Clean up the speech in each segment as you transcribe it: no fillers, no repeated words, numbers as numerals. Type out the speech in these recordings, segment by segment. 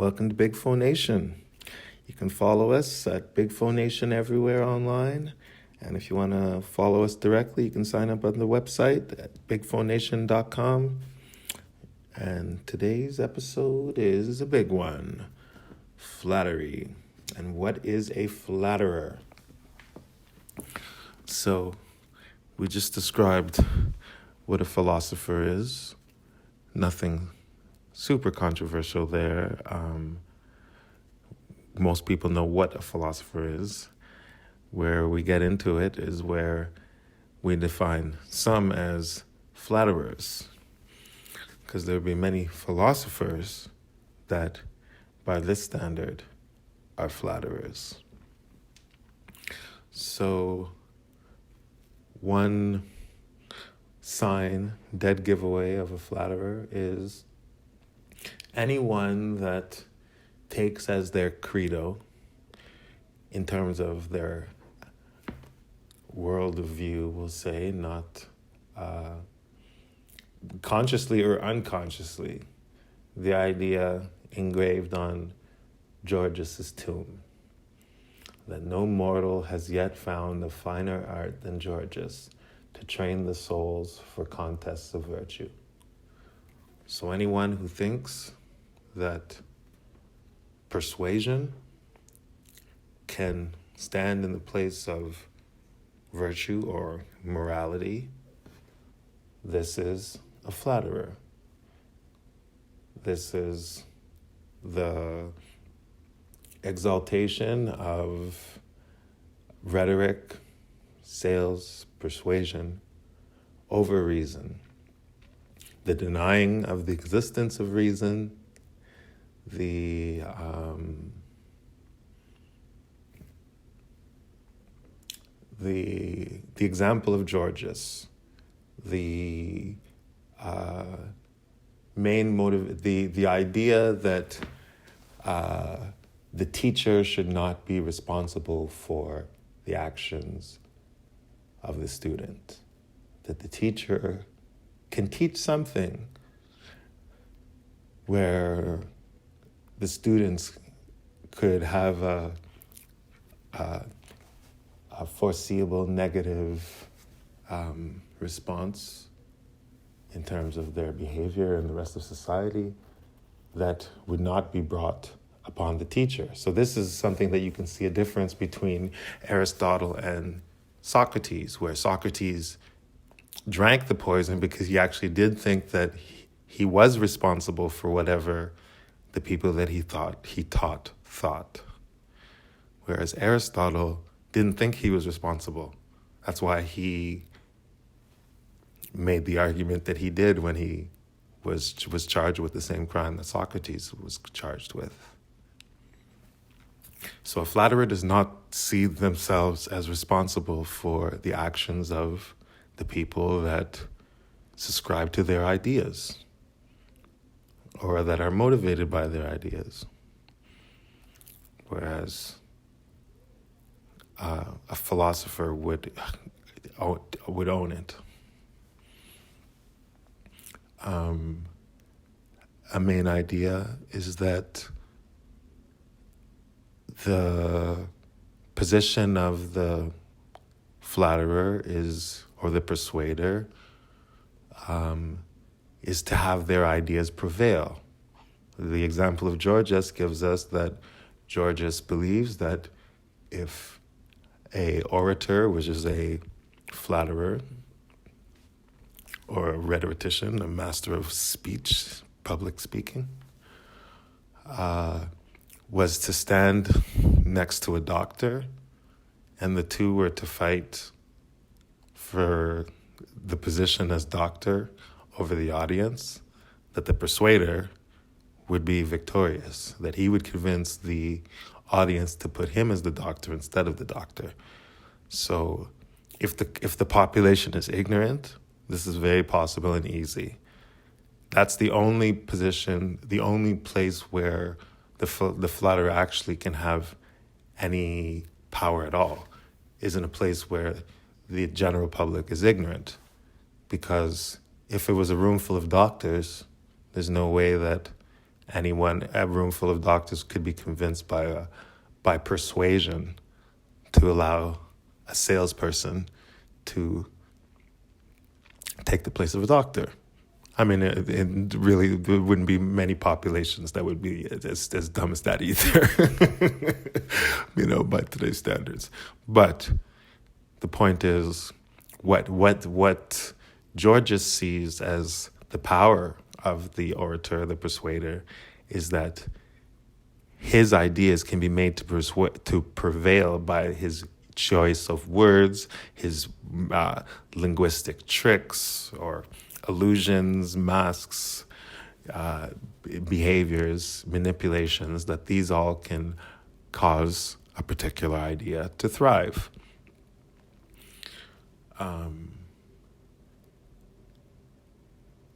Welcome to BigFoeNation. You can follow us at BigFoeNation everywhere online. And if you want to follow us directly, you can sign up on the website at BigFoeNation.com. And today's episode is a big one. Flattery. And what is a flatterer? So, we just described what a philosopher is. Nothing super controversial there. Most people know what a philosopher is. Where we get into it is where we define some as flatterers. Because there will be many philosophers that, by this standard, are flatterers. So, one sign, dead giveaway of a flatterer is anyone that takes as their credo, in terms of their worldview, we'll say, not consciously or unconsciously, the idea engraved on Georges' tomb, that no mortal has yet found a finer art than Georges to train the souls for contests of virtue. So anyone who thinks that persuasion can stand in the place of virtue or morality, this is a flatterer. This is the exaltation of rhetoric, sales, persuasion over reason. The denying of the existence of reason, the example of Georges, the main motive, the idea that the teacher should not be responsible for the actions of the student, that the teacher can teach something where the students could have a foreseeable negative response in terms of their behavior and the rest of society that would not be brought upon the teacher. So this is something that you can see a difference between Aristotle and Socrates, where Socrates drank the poison because he actually did think that he was responsible for whatever the people that he taught thought. Whereas Aristotle didn't think he was responsible. That's why he made the argument that he did when he was charged with the same crime that Socrates was charged with. So a flatterer does not see themselves as responsible for the actions of the people that subscribe to their ideas or that are motivated by their ideas. Whereas a philosopher would own it. A main idea is that the position of the flatterer or the persuader, is to have their ideas prevail. The example of Georges gives us that Georges believes that if a orator, which is a flatterer, or a rhetorician, a master of speech, public speaking, was to stand next to a doctor, and the two were to fight for the position as doctor over the audience, that the persuader would be victorious, that he would convince the audience to put him as the doctor instead of the doctor. So if the population is ignorant, this is very possible and easy. That's the only position, the only place where the flatterer actually can have any power at all, is in a place where the general public is ignorant. Because if it was a room full of doctors, there's no way that a room full of doctors could be convinced by persuasion to allow a salesperson to take the place of a doctor. I mean, it really, there wouldn't be many populations that would be as dumb as that either, by today's standards. But the point is, what Georges sees as the power of the orator, the persuader, is that his ideas can be made to prevail by his choice of words, his linguistic tricks or illusions, masks, behaviors, manipulations, that these all can cause a particular idea to thrive.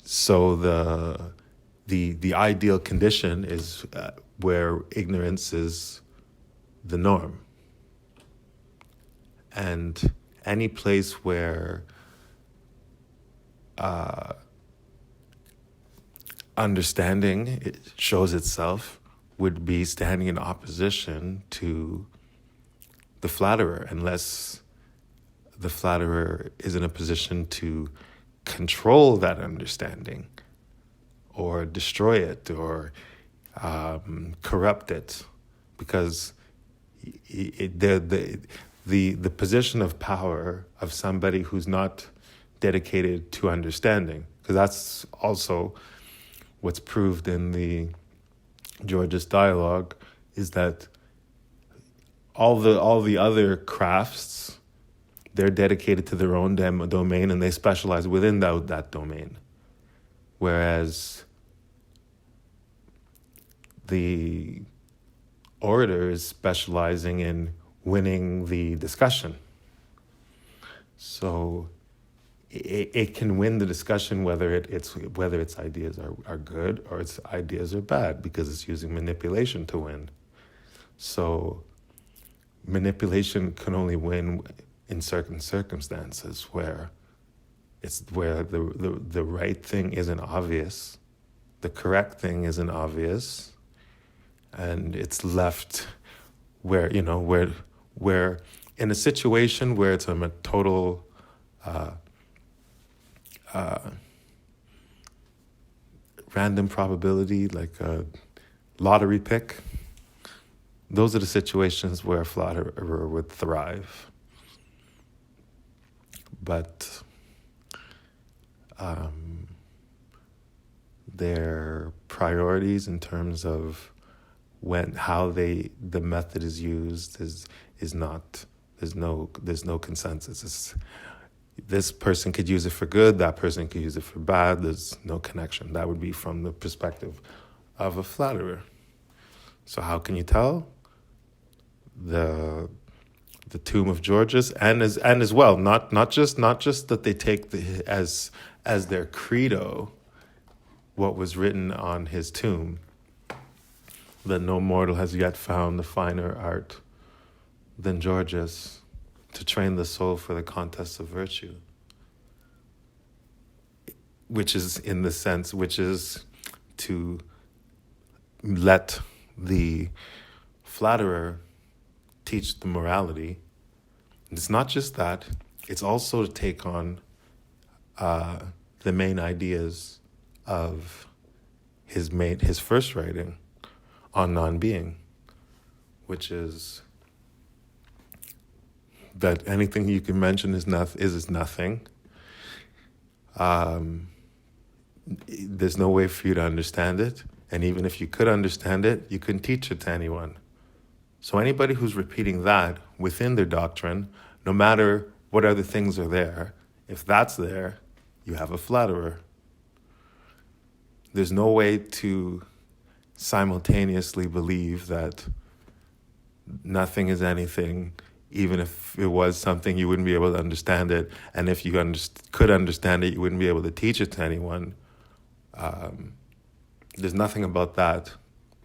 So the ideal condition is where ignorance is the norm. And any place where understanding shows itself would be standing in opposition to the flatterer, unless the flatterer is in a position to control that understanding or destroy it or corrupt it, because the position of power of somebody who's not dedicated to understanding, because that's also what's proved in the Georges dialogue, is that all the other crafts, they're dedicated to their own domain and they specialize within that domain, whereas the orator is specializing in winning the discussion. So it can win the discussion whether its ideas are good or its ideas are bad, because it's using manipulation to win. So manipulation can only win in certain circumstances where the right thing isn't obvious, the correct thing isn't obvious, and it's left where in a situation where it's a total random probability, like a lottery pick, those are the situations where a flatterer would thrive. But their priorities in terms of the method is used is not, there's no consensus. This person could use it for good, that person could use it for bad. There's no connection. That would be from the perspective of a flatterer. So how can you tell? The tomb of Georges, and as well, not just that they take as their credo what was written on his tomb, that no mortal has yet found a finer art than Georges to train the soul for the contests of virtue, which is to let the flatterer teach the morality. And it's not just that, it's also to take on the main ideas of his first writing on non-being, which is that anything you can mention is nothing. There's no way for you to understand it, and even if you could understand it, you couldn't teach it to anyone. So anybody who's repeating that within their doctrine, no matter what other things are there, if that's there, you have a flatterer. There's no way to simultaneously believe that nothing is anything. Even if it was something, you wouldn't be able to understand it. And if you could understand it, you wouldn't be able to teach it to anyone. There's nothing about that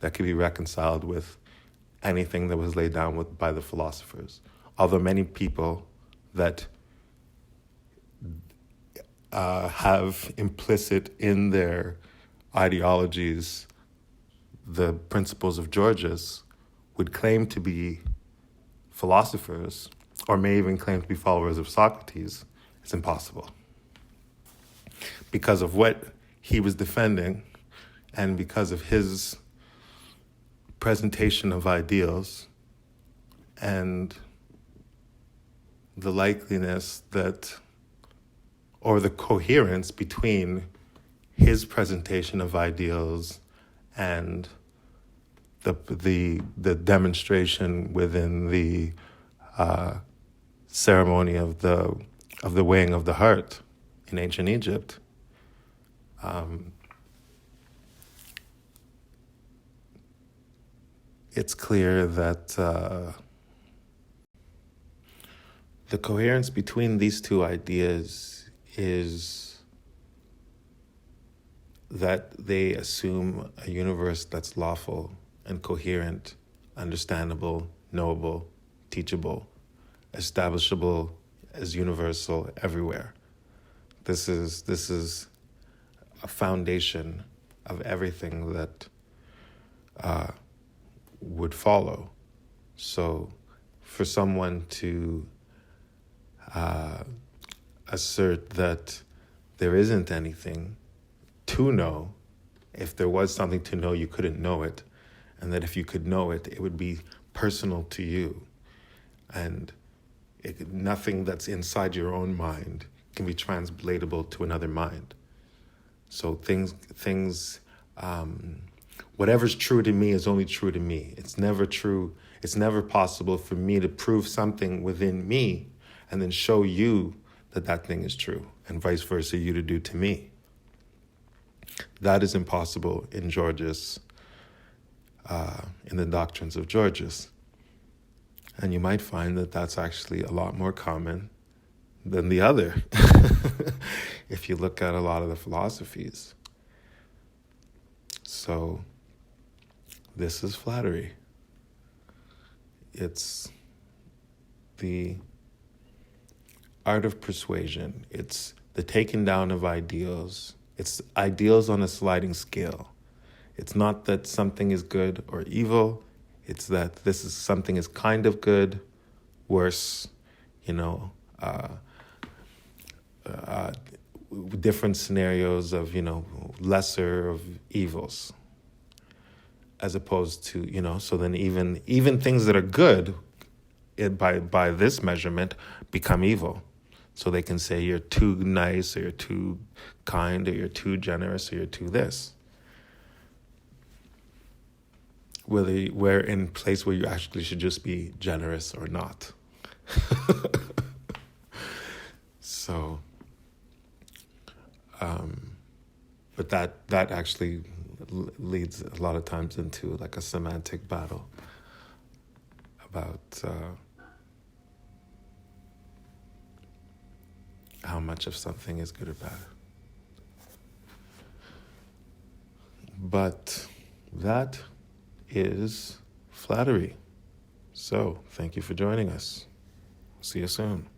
could be reconciled with anything that was laid down by the philosophers. Although many people that have implicit in their ideologies the principles of Georges would claim to be philosophers, or may even claim to be followers of Socrates, it's impossible. Because of what he was defending, and because of his presentation of ideals, and the likeliness that, or the coherence between his presentation of ideals and the demonstration within the ceremony of the weighing of the heart in ancient Egypt. It's clear that the coherence between these two ideas is that they assume a universe that's lawful and coherent, understandable, knowable, teachable, establishable as universal everywhere. This is a foundation of everything that would follow. So for someone to assert that there isn't anything to know, if there was something to know, you couldn't know it, and that if you could know it, it would be personal to you, and nothing that's inside your own mind can be translatable to another mind. So things, whatever's true to me is only true to me. It's never true. It's never possible for me to prove something within me and then show you that thing is true, and vice versa, you to do to me. That is impossible in Georges, in the doctrines of Georges. And you might find that that's actually a lot more common than the other, if you look at a lot of the philosophies. So this is flattery. It's the art of persuasion. It's the taking down of ideals. It's ideals on a sliding scale. It's not that something is good or evil. It's that something is kind of good, worse, different scenarios of, lesser of evils. As opposed to, so then even things that are good, by this measurement, become evil. So they can say you're too nice, or you're too kind, or you're too generous, or you're too this. We're in a place where you actually should just be generous or not. So, but that actually leads a lot of times into like a semantic battle about how much of something is good or bad. But that is flattery. So, thank you for joining us. See you soon.